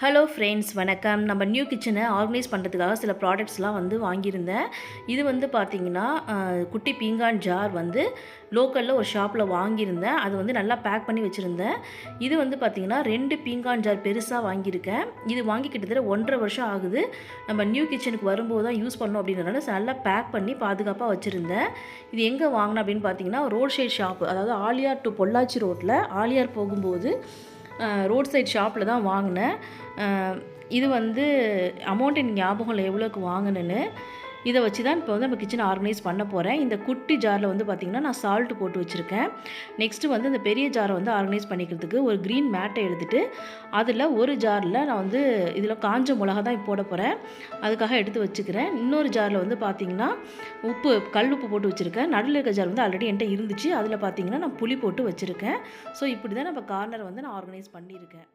Hello friends, வணக்கம். நம்ம new கிச்சனை ஆர்கனைஸ் பண்ணுறதுக்காக சில ப்ராடக்ட்ஸ்லாம் வாங்கியிருந்தேன். இது பார்த்தீங்கன்னா, குட்டி பீங்கான் ஜார் லோக்கலில் ஒரு ஷாப்பில் வாங்கியிருந்தேன். அது நல்லா பேக் பண்ணி வச்சுருந்தேன். இது பார்த்தீங்கன்னா 2 பீங்கான் ஜார் பெருசாக வாங்கியிருக்கேன். இது வாங்கி கிட்டத்தட்ட 1.5 வருஷம் ஆகுது. நம்ம நியூ கிச்சனுக்கு வரும்போது தான் யூஸ் பண்ணோம் அப்படின்றதுனால நல்லா பேக் பண்ணி பாதுகாப்பாக வச்சுருந்தேன். இது எங்கே வாங்கினேன் அப்படின்னு பார்த்தீங்கன்னா, ரோட் சைட் ஷாப்பு, அதாவது ஆலியார் டு பொள்ளாச்சி ரோட்டில் ஆலியார் போகும்போது ரோட் சைட் ஷாப்பில் தான் வாங்கினேன். இது அமௌண்ட் எனக்கு ஞாபகம் இல்லை எவ்வளோக்கு வாங்கினேன்னு. இதை வச்சு தான் இப்போ நம்ம கிச்சனை ஆர்கனைஸ் பண்ண போகிறேன். இந்த குட்டி ஜாரில் பார்த்திங்கன்னா நான் சால்ட்டு போட்டு வச்சுருக்கேன். நெக்ஸ்ட்டு இந்த பெரிய ஜாரை ஆர்கனைஸ் பண்ணிக்கிறதுக்கு ஒரு க்ரீன் மேட்டை எடுத்துகிட்டு அதில் ஒரு ஜாரில் நான் இதில் காஞ்ச மிளகா தான் போட போகிறேன். அதுக்காக எடுத்து வச்சுக்கிறேன். இன்னொரு ஜாரில் பார்த்திங்கன்னா உப்பு, கல் உப்பு போட்டு வச்சுருக்கேன். நடுவில் இருக்க ஜார் ஆல்ரெடி என்கிட்ட இருந்துச்சு. அதில் பார்த்திங்கன்னா நான் புளி போட்டு வச்சுருக்கேன். ஸோ இப்படி தான் நம்ம கார்னர் நான் ஆர்கனைஸ் பண்ணியிருக்கேன்.